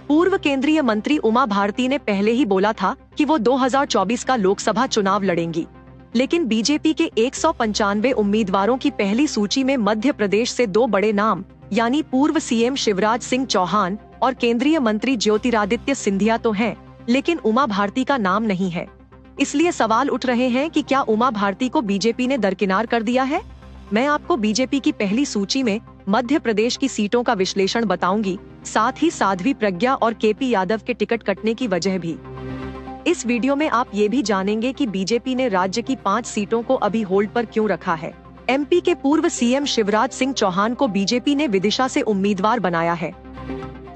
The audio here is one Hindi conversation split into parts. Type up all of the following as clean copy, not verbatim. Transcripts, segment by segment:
पूर्व केंद्रीय मंत्री उमा भारती ने पहले ही बोला था कि वो 2024 का लोकसभा चुनाव लड़ेंगी, लेकिन बीजेपी के 195 उम्मीदवारों की पहली सूची में मध्य प्रदेश से दो बड़े नाम यानी पूर्व सीएम शिवराज सिंह चौहान और केंद्रीय मंत्री ज्योतिरादित्य सिंधिया तो हैं, लेकिन उमा भारती का नाम नहीं है। इसलिए सवाल उठ रहे हैं कि क्या उमा भारती को बीजेपी ने दरकिनार कर दिया है। मैं आपको बीजेपी की पहली सूची में मध्य प्रदेश की सीटों का विश्लेषण बताऊंगी, साथ ही साध्वी प्रज्ञा और केपी यादव के टिकट कटने की वजह भी। इस वीडियो में आप ये भी जानेंगे कि बीजेपी ने राज्य की 5 सीटों को अभी होल्ड पर क्यों रखा है। एमपी के पूर्व सीएम शिवराज सिंह चौहान को बीजेपी ने विदिशा से उम्मीदवार बनाया है।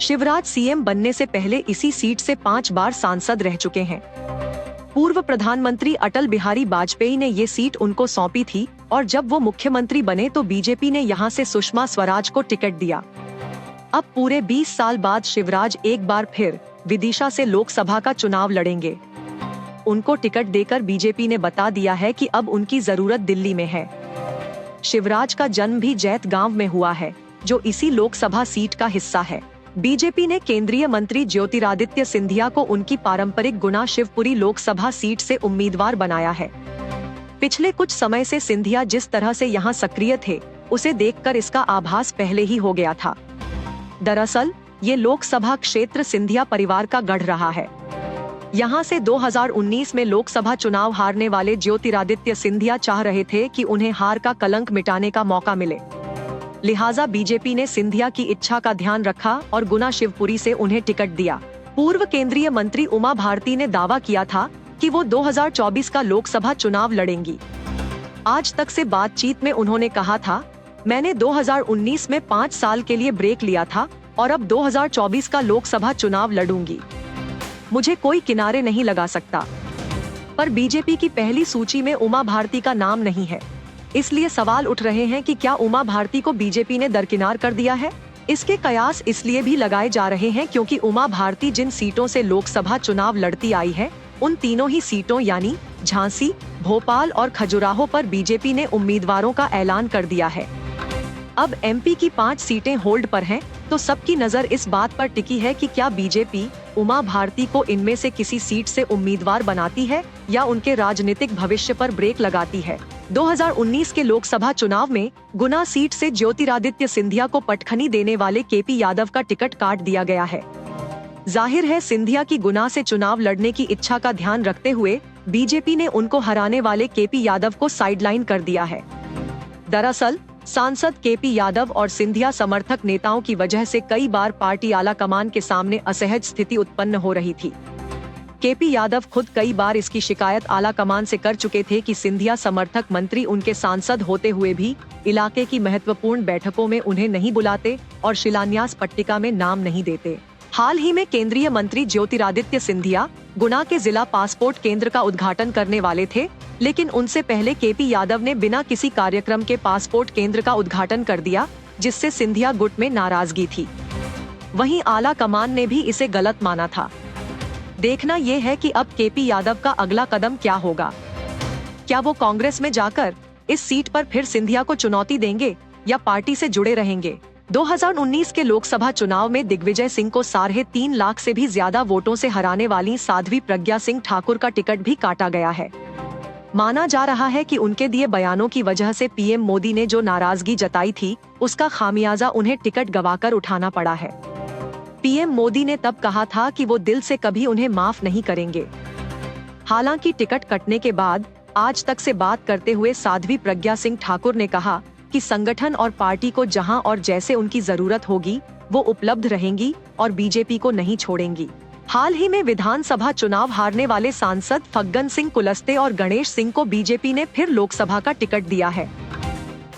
शिवराज सीएम बनने से पहले इसी सीट से 5 बार सांसद रह चुके हैं। पूर्व प्रधानमंत्री अटल बिहारी वाजपेयी ने ये सीट उनको सौंपी थी और जब वो मुख्यमंत्री बने तो बीजेपी ने यहाँ से सुषमा स्वराज को टिकट दिया। अब पूरे 20 साल बाद शिवराज एक बार फिर विदिशा से लोकसभा का चुनाव लड़ेंगे। उनको टिकट देकर बीजेपी ने बता दिया है कि अब उनकी जरूरत दिल्ली में है। शिवराज का जन्म भी जैत गांव में हुआ है, जो इसी लोकसभा सीट का हिस्सा है। बीजेपी ने केंद्रीय मंत्री ज्योतिरादित्य सिंधिया को उनकी पारंपरिक गुना शिवपुरी लोकसभा सीट से उम्मीदवार बनाया है। पिछले कुछ समय से सिंधिया जिस तरह से यहाँ सक्रिय थे, उसे देखकर इसका आभास पहले ही हो गया था। दरअसल ये लोकसभा क्षेत्र सिंधिया परिवार का गढ़ रहा है। यहाँ से 2019 में लोकसभा चुनाव हारने वाले ज्योतिरादित्य सिंधिया चाह रहे थे कि उन्हें हार का कलंक मिटाने का मौका मिले। लिहाजा बीजेपी ने सिंधिया की इच्छा का ध्यान रखा और गुना शिवपुरी से उन्हें टिकट दिया। पूर्व केंद्रीय मंत्री उमा भारती ने दावा किया था कि वो 2024 का लोकसभा चुनाव लड़ेंगी। आज तक से बातचीत में उन्होंने कहा था, मैंने 2019 में 5 साल के लिए ब्रेक लिया था और अब 2024 का लोकसभा चुनाव लड़ूंगी। मुझे कोई किनारे नहीं लगा सकता। पर बीजेपी की पहली सूची में उमा भारती का नाम नहीं है। इसलिए सवाल उठ रहे हैं कि क्या उमा भारती को बीजेपी ने दरकिनार कर दिया है। इसके कयास इसलिए भी लगाए जा रहे हैं क्योंकि उमा भारती जिन सीटों से लोकसभा चुनाव लड़ती आई है, उन तीनों ही सीटों यानी झांसी, भोपाल और खजुराहो पर बीजेपी ने उम्मीदवारों का ऐलान कर दिया है। अब एमपी की 5 सीटें होल्ड पर हैं, तो सबकी नजर इस बात पर टिकी है कि क्या बीजेपी उमा भारती को इनमें से किसी सीट से उम्मीदवार बनाती है या उनके राजनीतिक भविष्य पर ब्रेक लगाती है। 2019 के लोकसभा चुनाव में गुना सीट से ज्योतिरादित्य सिंधिया को पटखनी देने वाले केपी यादव का टिकट काट दिया गया है। जाहिर है सिंधिया की गुना से चुनाव लड़ने की इच्छा का ध्यान रखते हुए बीजेपी ने उनको हराने वाले केपी यादव को साइडलाइन कर दिया है। दरअसल सांसद केपी यादव और सिंधिया समर्थक नेताओं की वजह से कई बार पार्टी आला कमान के सामने असहज स्थिति उत्पन्न हो रही थी। केपी यादव खुद कई बार इसकी शिकायत आला कमान से कर चुके थे कि सिंधिया समर्थक मंत्री उनके सांसद होते हुए भी इलाके की महत्वपूर्ण बैठकों में उन्हें नहीं बुलाते और शिलान्यास पट्टिका में नाम नहीं देते। हाल ही में केंद्रीय मंत्री ज्योतिरादित्य सिंधिया गुना के जिला पासपोर्ट केंद्र का उद्घाटन करने वाले थे, लेकिन उनसे पहले केपी यादव ने बिना किसी कार्यक्रम के पासपोर्ट केंद्र का उद्घाटन कर दिया, जिससे सिंधिया गुट में नाराजगी थी। वहीं आला कमान ने भी इसे गलत माना था। देखना ये है कि अब केपी यादव का अगला कदम क्या होगा। क्या वो कांग्रेस में जाकर इस सीट पर फिर सिंधिया को चुनौती देंगे या पार्टी से जुड़े रहेंगे। 2019 के लोकसभा चुनाव में दिग्विजय सिंह को 3.5 लाख से भी ज्यादा वोटों से हराने वाली साध्वी प्रज्ञा सिंह ठाकुर का टिकट भी काटा गया है। माना जा रहा है कि उनके दिए बयानों की वजह से पीएम मोदी ने जो नाराजगी जताई थी, उसका खामियाजा उन्हें टिकट गंवाकर उठाना पड़ा है। पीएम मोदी ने तब कहा था कि वो दिल से कभी उन्हें माफ नहीं करेंगे। हालांकि टिकट कटने के बाद आज तक से बात करते हुए साध्वी प्रज्ञा सिंह ठाकुर ने कहा कि संगठन और पार्टी को जहां और जैसे उनकी जरूरत होगी वो उपलब्ध रहेंगी और बीजेपी को नहीं छोड़ेंगी। हाल ही में विधानसभा चुनाव हारने वाले सांसद फग्गन सिंह कुलस्ते और गणेश सिंह को बीजेपी ने फिर लोकसभा का टिकट दिया है।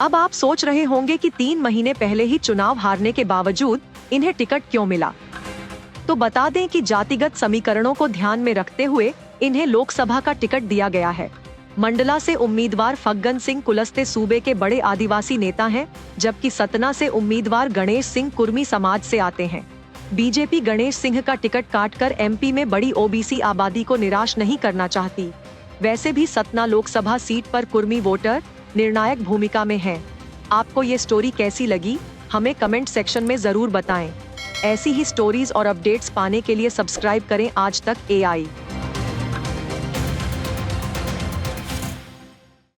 अब आप सोच रहे होंगे कि 3 महीने पहले ही चुनाव हारने के बावजूद इन्हें टिकट क्यों मिला। तो बता दें कि जातिगत समीकरणों को ध्यान में रखते हुए इन्हें लोकसभा का टिकट दिया गया है। मंडला से उम्मीदवार फग्गन सिंह कुलस्ते सूबे के बड़े आदिवासी नेता हैं, जबकि सतना से उम्मीदवार गणेश सिंह कुर्मी समाज से आते हैं। बीजेपी गणेश सिंह का टिकट काटकर एमपी में बड़ी ओबीसी आबादी को निराश नहीं करना चाहती। वैसे भी सतना लोकसभा सीट पर कुर्मी वोटर निर्णायक भूमिका में हैं। आपको ये स्टोरी कैसी लगी, हमें कमेंट सेक्शन में जरूर बताएं। ऐसी ही स्टोरीज और अपडेट्स पाने के लिए सब्सक्राइब करें आज तक AI।